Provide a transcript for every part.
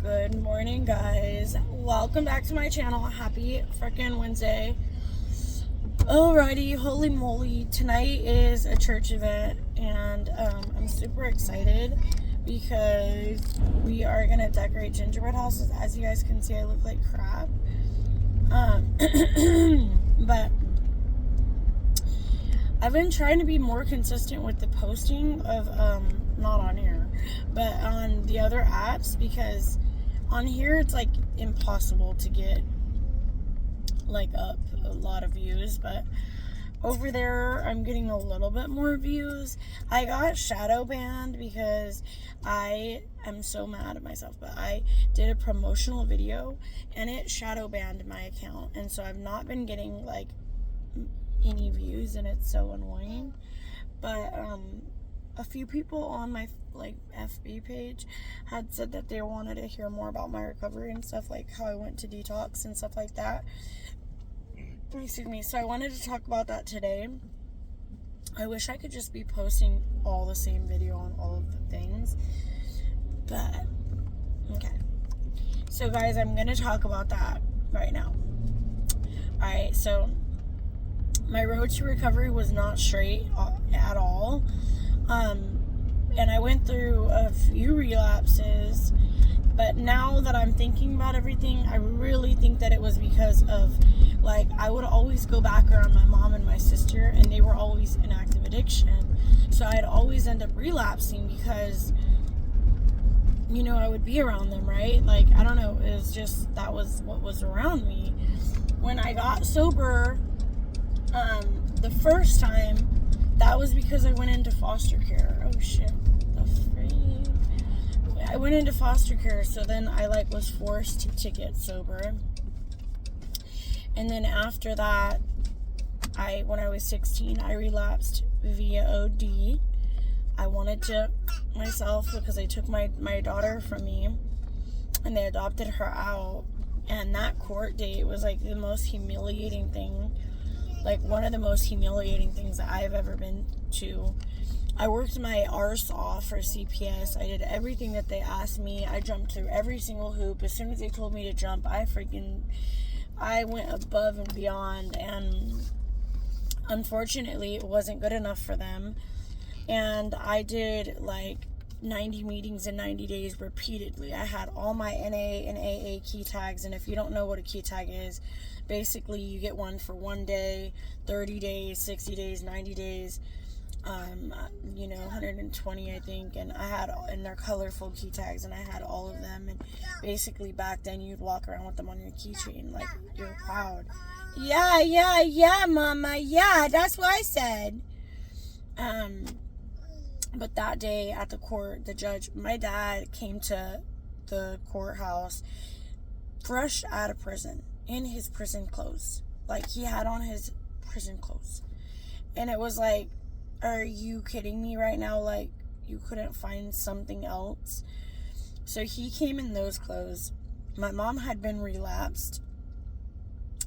Good morning, guys. Welcome back to my channel. Happy freaking Wednesday. Alrighty, holy moly. Tonight is a church event, and I'm super excited because we are going to decorate gingerbread houses. As you guys can see, I look like crap. But I've been trying to be more consistent with the posting of, not on here, but on the other apps, because on here it's like impossible to get like up a lot of views, but over there I'm getting a little bit more views. I got shadow banned because I am so mad at myself, but I did a promotional video and it shadow banned my account, and so I've not been getting like any views, and it's so annoying. But a few people on my like FB page had said that they wanted to hear more about my recovery and stuff, like how I went to detox and stuff like that. Excuse me. So I wanted to talk about that today. I wish I could just be posting all the same video on all of the things, but okay. So guys, I'm gonna talk about that right now. Alright, so my road to recovery was not straight at all. And I went through a few relapses, but now that I'm thinking about everything, I really think that it was because of, like, I would always go back around my mom and my sister, and they were always in active addiction. So I'd always end up relapsing because, you know, I would be around them, right? Like, I don't know, it was just, that was what was around me. When I got sober, the first time, that was because I went into foster care. Oh shit, the freak. I went into foster care, so then I like was forced to get sober. And then after that, when I was 16, I relapsed via OD. I wanted to myself because they took my daughter from me and they adopted her out. And that court date was like the most humiliating thing. Like one of the most humiliating things that I've ever been to. I worked my arse off for CPS. I did everything that they asked me. I jumped through every single hoop. As soon as they told me to jump, I went above and beyond. And unfortunately, it wasn't good enough for them. And I did like 90 meetings in 90 days repeatedly. I had all my NA and AA key tags, and if you don't know what a key tag is, basically you get one for 1 day, 30 days, 60 days, 90 days, 120 I think, and they're colorful key tags, and I had all of them. And basically back then you'd walk around with them on your keychain like you're proud. Yeah, mama, yeah, that's what I said. But that day at the court, the judge, my dad came to the courthouse fresh out of prison, in his prison clothes. Like, he had on his prison clothes. And it was like, are you kidding me right now? Like, you couldn't find something else? So he came in those clothes. My mom had been relapsed,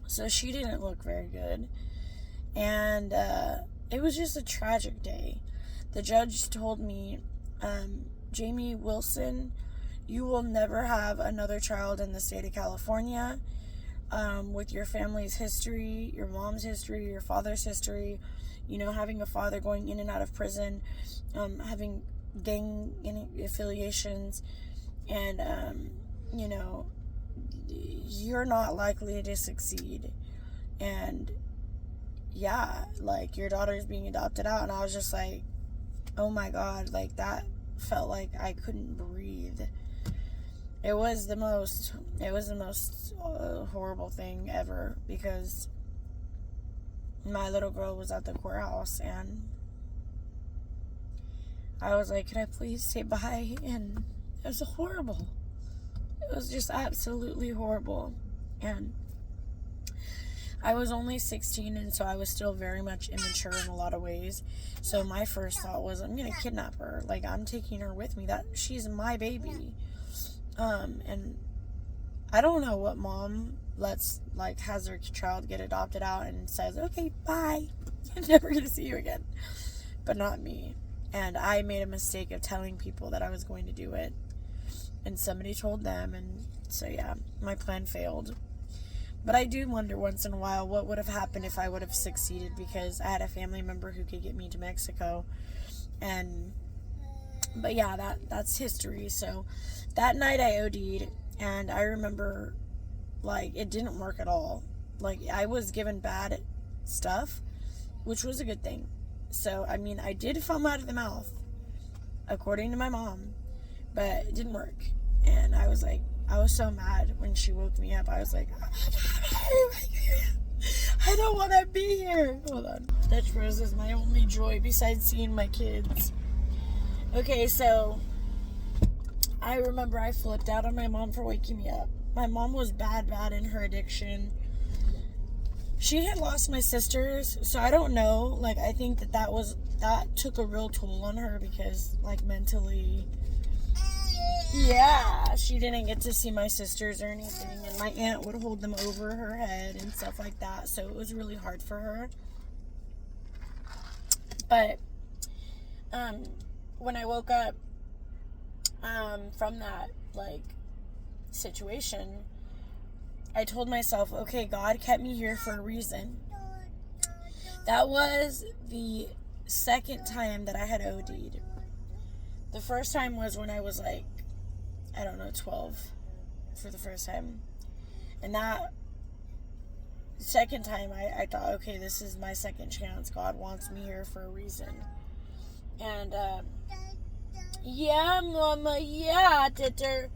so she didn't look very good. And it was just a tragic day. The judge told me, Jamie Wilson, you will never have another child in the state of California. With your family's history, your mom's history, your father's history, having a father going in and out of prison, having gang affiliations, and, you're not likely to succeed. And yeah, like, your daughter's being adopted out. And I was just like, oh my God, like, that felt like I couldn't breathe. It was the most horrible thing ever, because my little girl was at the courthouse, and I was like, can I please say bye? And it was horrible. It was just absolutely horrible. And I was only 16, and so I was still very much immature in a lot of ways. So my first thought was, I'm going to kidnap her. Like, I'm taking her with me. That she's my baby. And I don't know what mom has her child get adopted out and says, okay, bye. I'm never going to see you again. But not me. And I made a mistake of telling people that I was going to do it. and somebody told them, and so yeah, my plan failed. But I do wonder once in a while what would have happened if I would have succeeded, because I had a family member who could get me to Mexico. But yeah, that's history. So that night I OD'd, and I remember, like, it didn't work at all. Like, I was given bad stuff, which was a good thing. So, I mean, I did foam out of the mouth, according to my mom, but it didn't work. And I was so mad when she woke me up. I was like, I don't want to be here. Hold on. Dutch Bros is my only joy besides seeing my kids. Okay, so I remember I flipped out on my mom for waking me up. My mom was bad in her addiction. She had lost my sisters, so I don't know. Like, I think that took a real toll on her, because, like, mentally, yeah, she didn't get to see my sisters or anything, and my aunt would hold them over her head and stuff like that, so it was really hard for her. But when I woke up from that, like, situation, I told myself, okay, God kept me here for a reason. That was the second time that I had OD'd. The first time was when I was, like, I don't know, 12 for the first time. And that second time, I thought, okay, this is my second chance. God wants me here for a reason. And, yeah, mama, yeah, titter.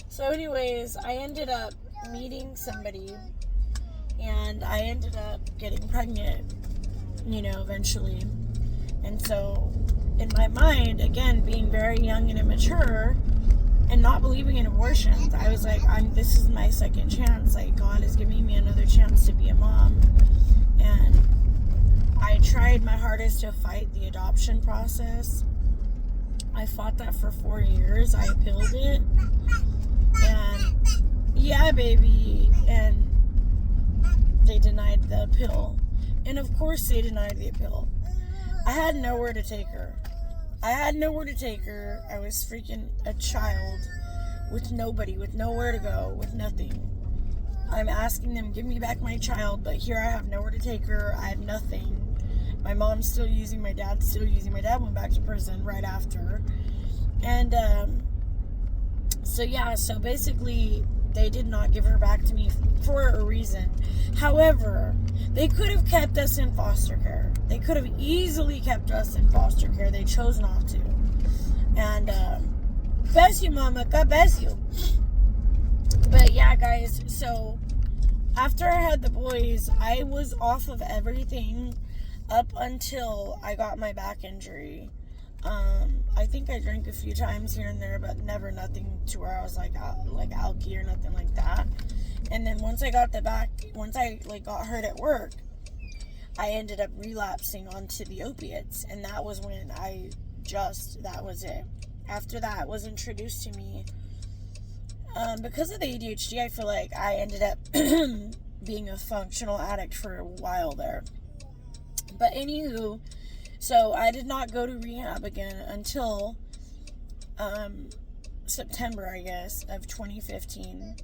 So anyways, I ended up meeting somebody, and I ended up getting pregnant, eventually. And so, in my mind, again, being very young and immature, and not believing in abortions, I was like, this is my second chance. Like, God is giving me another chance to be a mom. And I tried my hardest to fight the adoption process. I fought that for 4 years. I appealed it. And yeah, baby. And they denied the appeal. And of course they denied the appeal. I had nowhere to take her. I was freaking a child with nobody, with nowhere to go, with nothing. I'm asking them, give me back my child, but here I have nowhere to take her. I have nothing. My mom's still using, my dad's still using. My dad went back to prison right after. And so basically they did not give her back to me for a reason. However, they could have kept us in foster care. They could have easily kept us in foster care. They chose not to. And bless you, mama. God bless you. But yeah, guys, so after I had the boys, I was off of everything up until I got my back injury. I think I drank a few times here and there, but never nothing to where I was like alky or nothing like that. And then once I got got hurt at work, I ended up relapsing onto the opiates, and that was when that was it. After that was introduced to me, because of the ADHD, I feel like I ended up being a functional addict for a while there. But anywho, so I did not go to rehab again until September, I guess, of 2015.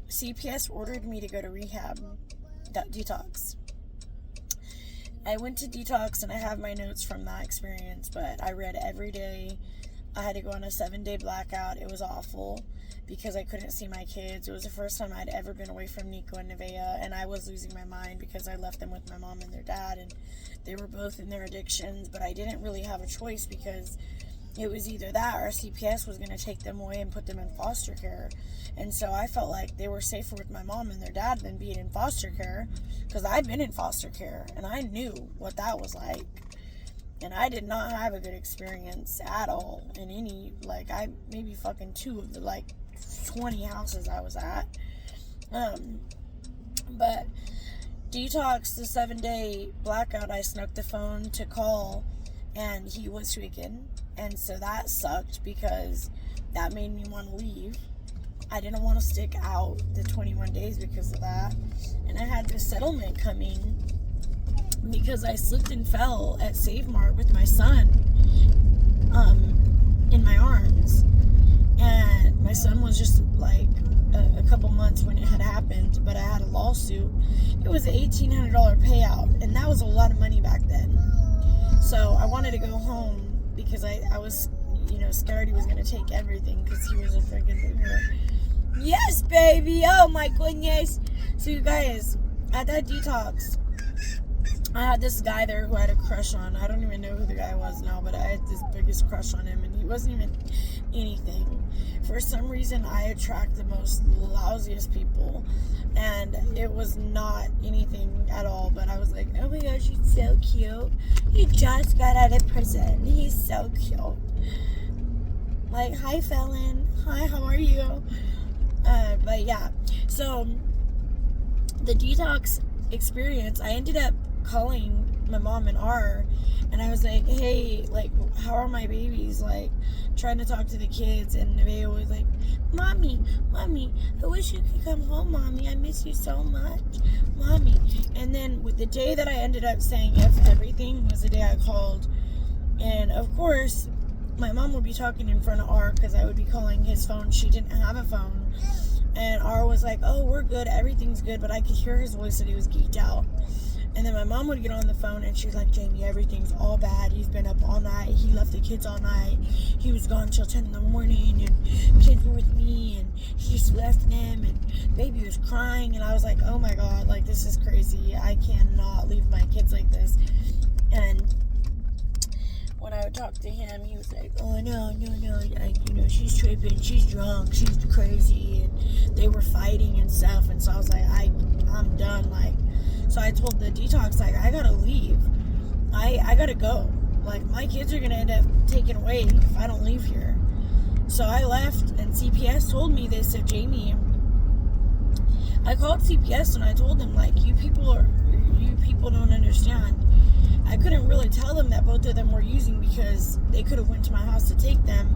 CPS ordered me to go to rehab, detox. I went to detox, and I have my notes from that experience, but I read every day. I had to go on a 7-day blackout. It was awful because I couldn't see my kids. It was the first time I'd ever been away from Nico and Nevaeh, and I was losing my mind because I left them with my mom and their dad, and they were both in their addictions, but I didn't really have a choice because it was either that or CPS was going to take them away and put them in foster care. And so I felt like they were safer with my mom and their dad than being in foster care, because I'd been in foster care and I knew what that was like. And I did not have a good experience at all in any, maybe fucking 2 of the 20 houses I was at. But detox, the 7-day blackout, I snuck the phone to call, and he was tweaking. And so that sucked because that made me want to leave. I didn't want to stick out the 21 days because of that. And I had this settlement coming because I slipped and fell at Save Mart with my son in my arms. And my son was just like a couple months when it had happened, but I had a lawsuit. It was an $1,800 payout, and that was a lot of money back then. So I wanted to go home because I was, scared he was going to take everything because he was a freaking booger. Yes, baby. Oh, my goodness. So, you guys, at that detox, I had this guy there who I had a crush on. I don't even know who the guy was now, but I had this biggest crush on him, and he wasn't even anything. For some reason, I attract the most lousiest people, and it was not anything at all, but I was like, oh my gosh, he's so cute. He just got out of prison. He's so cute. Like, hi, felon. Hi, how are you? But yeah, so the detox experience, I ended up calling my mom and R, and I was like, hey, like, how are my babies? Like, trying to talk to the kids, and they was like, mommy, I wish you could come home, mommy. I miss you so much, mommy. And then with the day that I ended up saying F everything was the day I called, and of course, my mom would be talking in front of R because I would be calling his phone. She didn't have a phone. And R was like, oh, we're good. Everything's good. But I could hear his voice that he was geeked out. And then my mom would get on the phone and she's like, Jamie, everything's all bad. He's been up all night. He left the kids all night. He was gone till 10 in the morning. And kids were with me. And he just left them. And baby was crying. And I was like, oh my God, like, this is crazy. I cannot leave my kids like this. And when I would talk to him, he was like, oh, no, like, she's tripping, she's drunk, she's crazy, and they were fighting and stuff, and so I was like, I'm done, like, so I told the detox, like, I gotta leave, I gotta go, like, my kids are gonna end up taken away if I don't leave here. So I left, and CPS told me, they said, Jamie, I called CPS, and I told them, like, you people don't understand. I couldn't really tell them that both of them were using because they could have went to my house to take them.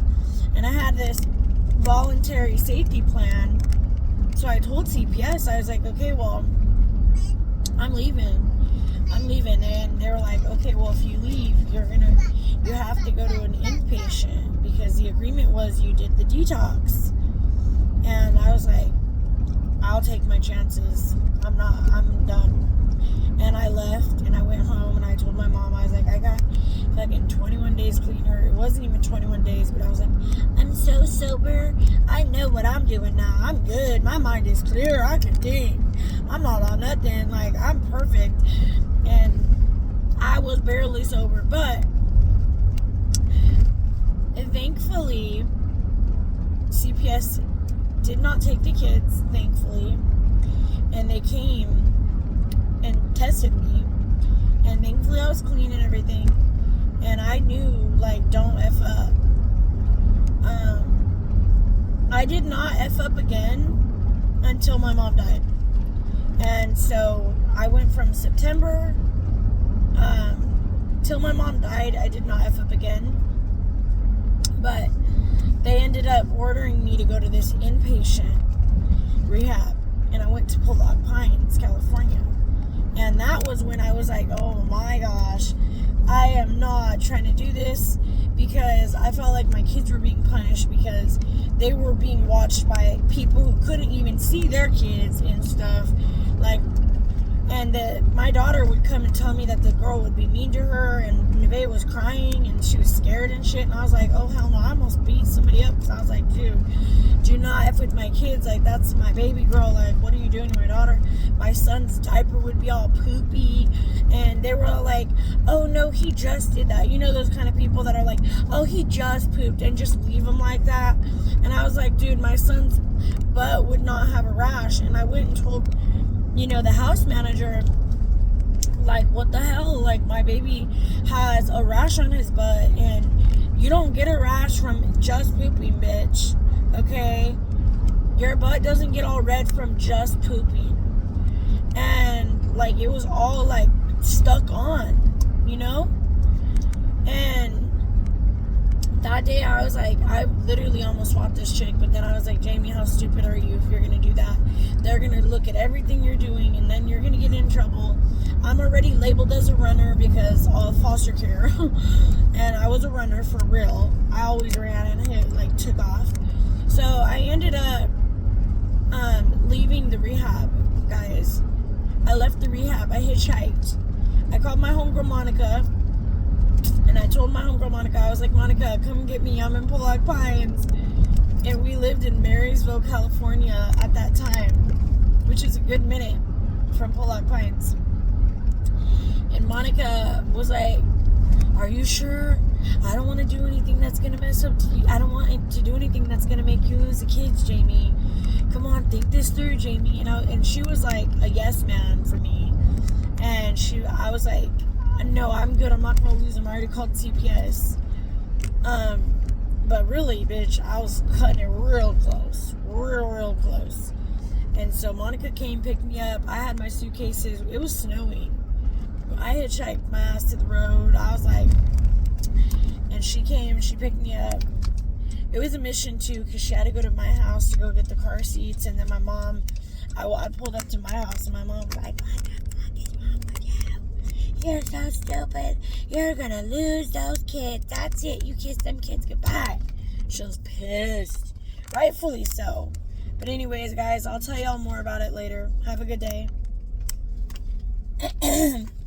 And I had this voluntary safety plan. So I told CPS, I was like, okay, well, I'm leaving. And they were like, okay, well, if you leave, you have to go to an inpatient because the agreement was you did the detox. And I was like, I'll take my chances. I'm done. And I left, and I went home, and I told my mom, I was like, I got fucking 21 days clean, or it wasn't even 21 days, but I was like, I'm so sober, I know what I'm doing now, I'm good, my mind is clear, I can think, I'm not on nothing, like, I'm perfect, and I was barely sober, but, thankfully, CPS did not take the kids, thankfully, and they came and tested me, and thankfully I was clean and everything, and I knew, like, don't F up. I did not F up again until my mom died, and so I went from September till my mom died. I did not F up again, but they ended up ordering me to go to this inpatient rehab, and I went to Pollock Pines, California. And that was when I was like, oh my gosh, I am not trying to do this, because I felt like my kids were being punished because they were being watched by people who couldn't even see their kids and stuff. Like, and my daughter would come and tell me that the girl would be mean to her, and Nevaeh was crying and she was scared and shit. And I was like, oh hell no, I almost beat somebody up because I was like, dude, do not F with my kids. Like, that's my baby girl. Like, what are you doing to my daughter? My son's diaper would be all poopy, and they were all like, oh no, he just did that. You know, those kind of people that are like, oh, he just pooped, and just leave him like that. And I was like, dude, my son's butt would not have a rash. And I went and told, the house manager, like, what the hell? Like, my baby has a rash on his butt, and you don't get a rash from just pooping, bitch. Okay? Your butt doesn't get all red from just pooping. And, like, it was all, like, stuck on, And that day I was like, I literally almost fought this chick, but then I was like, Jamie, how stupid are you if you're going to do that? They're going to look at everything you're doing, and then you're going to get in trouble. I'm already labeled as a runner because of foster care, and I was a runner for real. I always ran and took off. So I ended up leaving the rehab, guys. I left the rehab. I hitchhiked. I called my homegirl Monica, and I told my homegirl Monica, I was like, Monica, come get me. I'm in Pollock Pines. And we lived in Marysville, California at that time, which is a good minute from Pollock Pines. And Monica was like, are you sure? I don't want to do anything that's going to mess up to you. I don't want to do anything that's going to make you lose the kids, Jamie. Come on, think this through, Jamie. And she was like a yes man for me. And I was like, no, I'm good. I'm not going to lose them. I already called CPS. But really, bitch, I was cutting it real close. Real close. And so Monica came, picked me up. I had my suitcases. It was snowing. I hitchhiked my ass to the road. I was like, and she came, she picked me up. It was a mission too, because she had to go to my house to go get the car seats. And then my mom, I pulled up to my house, and my mom was like, what the fuck is wrong with you? You're so stupid. You're gonna lose those kids. That's it. You kiss them kids goodbye. She was pissed. Rightfully so. But anyways, guys, I'll tell y'all more about it later. Have a good day.